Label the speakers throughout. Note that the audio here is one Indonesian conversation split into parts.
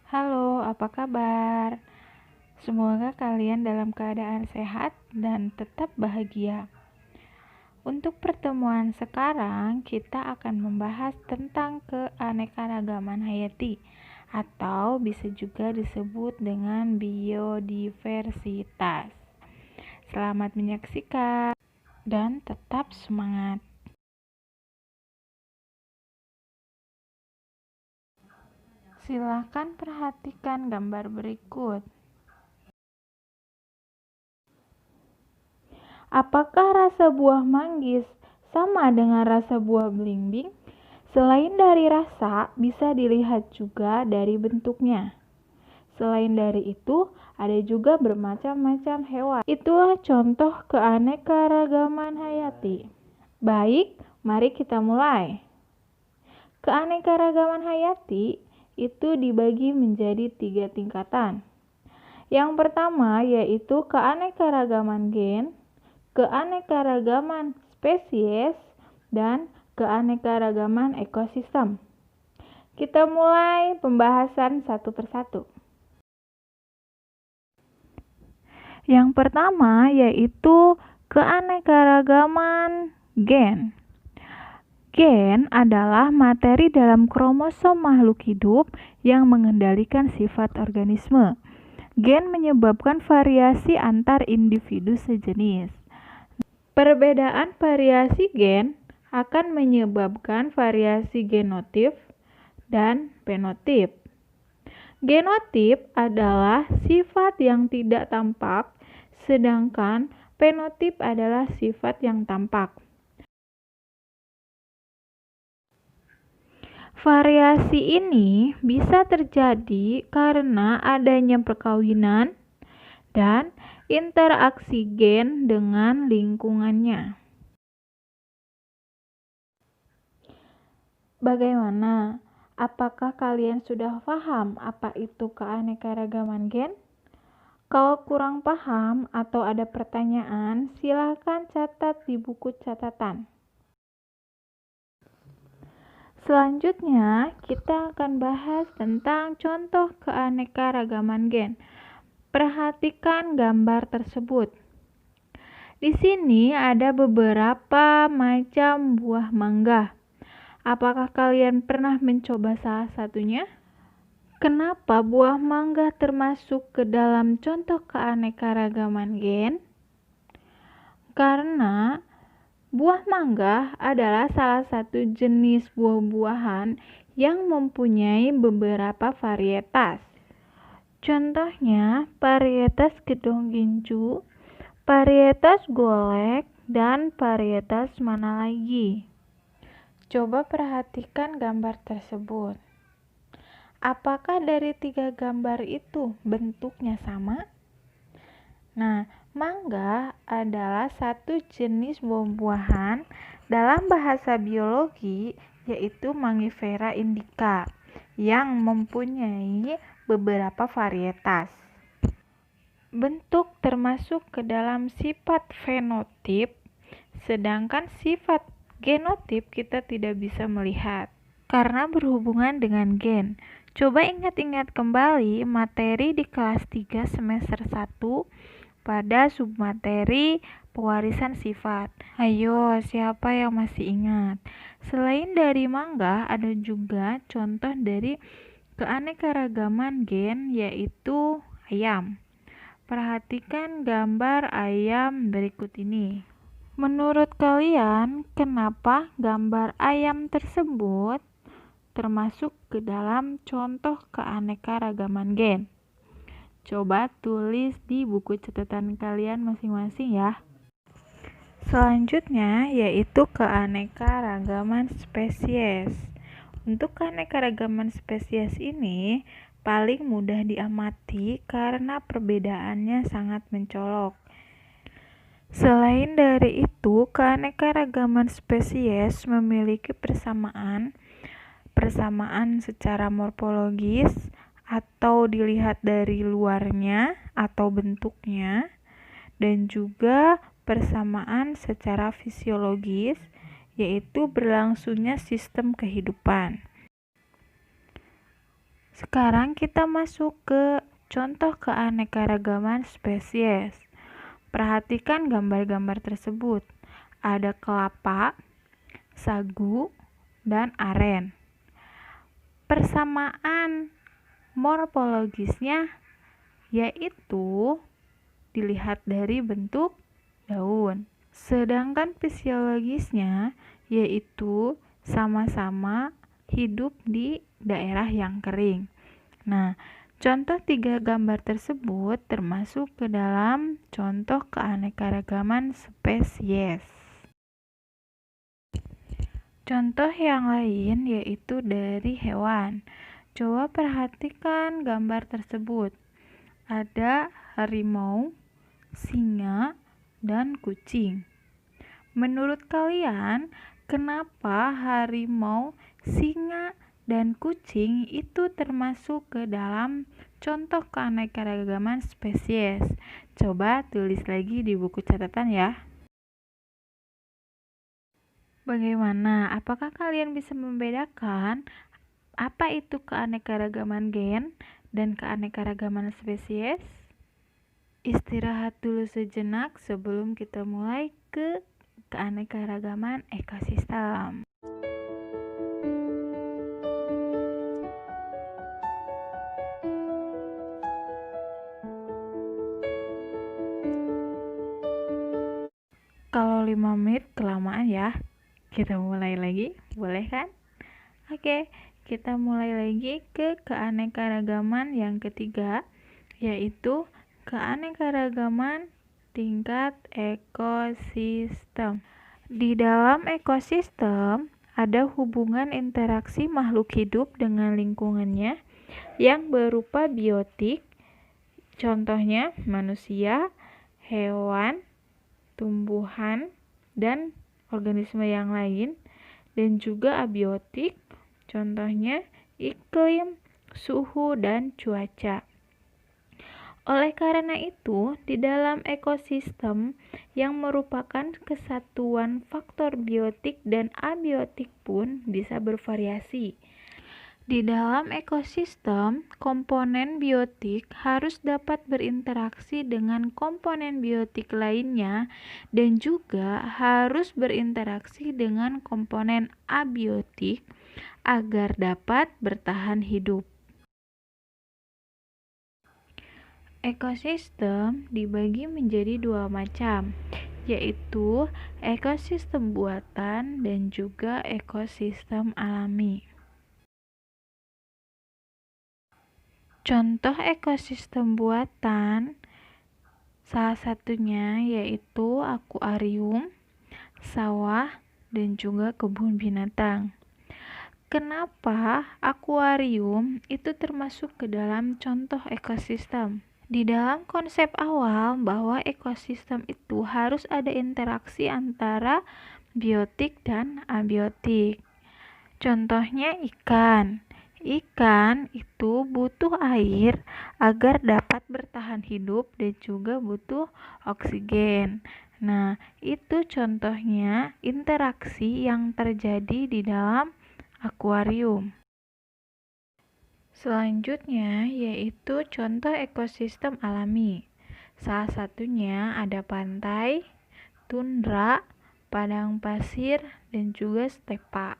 Speaker 1: Halo, apa kabar? Semoga kalian dalam keadaan sehat dan tetap bahagia. Untuk pertemuan sekarang, kita akan membahas tentang keanekaragaman hayati atau bisa juga disebut dengan biodiversitas. Selamat menyaksikan dan tetap semangat. Silakan perhatikan gambar berikut. Apakah rasa buah manggis sama dengan rasa buah belimbing? Selain dari rasa, bisa dilihat juga dari bentuknya. Selain dari itu, ada juga bermacam-macam hewan. Itulah contoh keanekaragaman hayati. Baik, mari kita mulai. Keanekaragaman hayati itu dibagi menjadi 3 tingkatan. Yang pertama yaitu keanekaragaman gen, keanekaragaman spesies, dan keanekaragaman ekosistem. Kita mulai pembahasan satu persatu. Yang pertama yaitu keanekaragaman gen. Gen adalah materi dalam kromosom makhluk hidup yang mengendalikan sifat organisme. Gen menyebabkan variasi antar individu sejenis. Perbedaan variasi gen akan menyebabkan variasi genotip dan fenotip. Genotip adalah sifat yang tidak tampak, sedangkan fenotip adalah sifat yang tampak. Variasi ini bisa terjadi karena adanya perkawinan dan interaksi gen dengan lingkungannya. Bagaimana? Apakah kalian sudah paham apa itu keanekaragaman gen? Kalau kurang paham atau ada pertanyaan, silakan catat di buku catatan. Selanjutnya, kita akan bahas tentang contoh keanekaragaman gen. Perhatikan gambar tersebut. Di sini ada beberapa macam buah mangga. Apakah kalian pernah mencoba salah satunya? Kenapa buah mangga termasuk ke dalam contoh keanekaragaman gen? Karena buah mangga adalah salah satu jenis buah-buahan yang mempunyai beberapa varietas. Contohnya, varietas gedong gincu, varietas golek, dan varietas mana lagi. Coba perhatikan gambar tersebut. Apakah dari 3 gambar itu bentuknya sama? Nah, mangga adalah satu jenis buah-buahan dalam bahasa biologi yaitu Mangifera indica yang mempunyai beberapa varietas. Bentuk termasuk ke dalam sifat fenotip, sedangkan sifat genotip kita tidak bisa melihat karena berhubungan dengan gen. Coba ingat-ingat kembali materi di kelas 3 semester 1 pada submateri pewarisan sifat. Ayo, siapa yang masih ingat? Selain dari mangga, ada juga contoh dari keanekaragaman gen yaitu ayam. Perhatikan gambar ayam berikut ini. Menurut kalian, kenapa gambar ayam tersebut termasuk ke dalam contoh keanekaragaman gen? Coba tulis di buku catatan kalian masing-masing ya. Selanjutnya yaitu keanekaragaman spesies. Untuk keanekaragaman spesies ini paling mudah diamati karena perbedaannya sangat mencolok. Selain dari itu, keanekaragaman spesies memiliki persamaan secara morfologis atau dilihat dari luarnya atau bentuknya, dan juga persamaan secara fisiologis yaitu berlangsungnya sistem kehidupan. Sekarang kita masuk ke contoh keanekaragaman spesies. Perhatikan gambar-gambar tersebut. Ada kelapa, sagu, dan aren. Persamaan morfologisnya yaitu dilihat dari bentuk daun. Sedangkan fisiologisnya yaitu sama-sama hidup di daerah yang kering. Nah, contoh 3 gambar tersebut termasuk ke dalam contoh keanekaragaman spesies. Contoh yang lain yaitu dari hewan. Coba perhatikan gambar tersebut. Ada harimau, singa, dan kucing. Menurut kalian, kenapa harimau, singa, dan kucing itu termasuk ke dalam contoh keanekaragaman spesies? Coba tulis lagi di buku catatan ya. Bagaimana? Apakah kalian bisa membedakan apa itu keanekaragaman gen dan keanekaragaman spesies? Istirahat dulu sejenak sebelum kita mulai ke keanekaragaman ekosistem. Kalau 5 menit kelamaan ya. Kita mulai lagi, boleh kan? Oke, kita mulai lagi ke keanekaragaman yang ketiga, yaitu keanekaragaman tingkat ekosistem. Di dalam ekosistem, ada hubungan interaksi makhluk hidup dengan lingkungannya yang berupa biotik, contohnya manusia, hewan, tumbuhan, dan organisme yang lain, dan juga abiotik, contohnya iklim, suhu, dan cuaca. Oleh karena itu, di dalam ekosistem yang merupakan kesatuan faktor biotik dan abiotik pun bisa bervariasi. Di dalam ekosistem, komponen biotik harus dapat berinteraksi dengan komponen biotik lainnya dan juga harus berinteraksi dengan komponen abiotik agar dapat bertahan hidup. Ekosistem dibagi menjadi 2 macam, yaitu ekosistem buatan dan juga ekosistem alami. Contoh ekosistem buatan salah satunya yaitu akuarium, sawah, dan juga kebun binatang. Kenapa akuarium itu termasuk ke dalam contoh ekosistem? Di dalam konsep awal bahwa ekosistem itu harus ada interaksi antara biotik dan abiotik. Contohnya ikan. Ikan itu butuh air agar dapat bertahan hidup dan juga butuh oksigen. Nah, itu contohnya interaksi yang terjadi di dalam akuarium. Selanjutnya yaitu contoh ekosistem alami. Salah satunya ada pantai, tundra, padang pasir, dan juga stepa.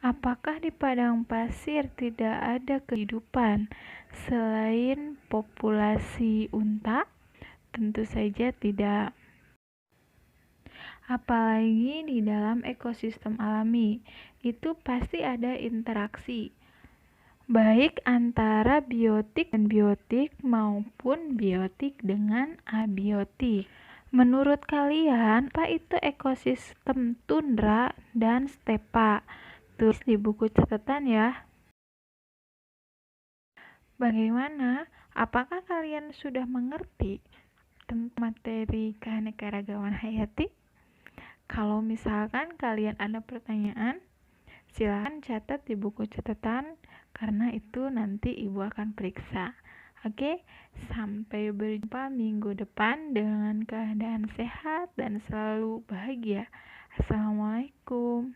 Speaker 1: Apakah di padang pasir tidak ada kehidupan selain populasi unta? Tentu saja tidak. Apalagi di dalam ekosistem alami, itu pasti ada interaksi, baik antara biotik dan biotik maupun biotik dengan abiotik. Menurut kalian, apa itu ekosistem tundra dan stepa? Tulis di buku catatan ya. Bagaimana? Apakah kalian sudah mengerti tentang materi keanekaragaman hayati? Kalau misalkan kalian ada pertanyaan, silakan catat di buku catatan karena itu nanti ibu akan periksa. Oke, sampai berjumpa minggu depan dengan keadaan sehat dan selalu bahagia. Assalamualaikum.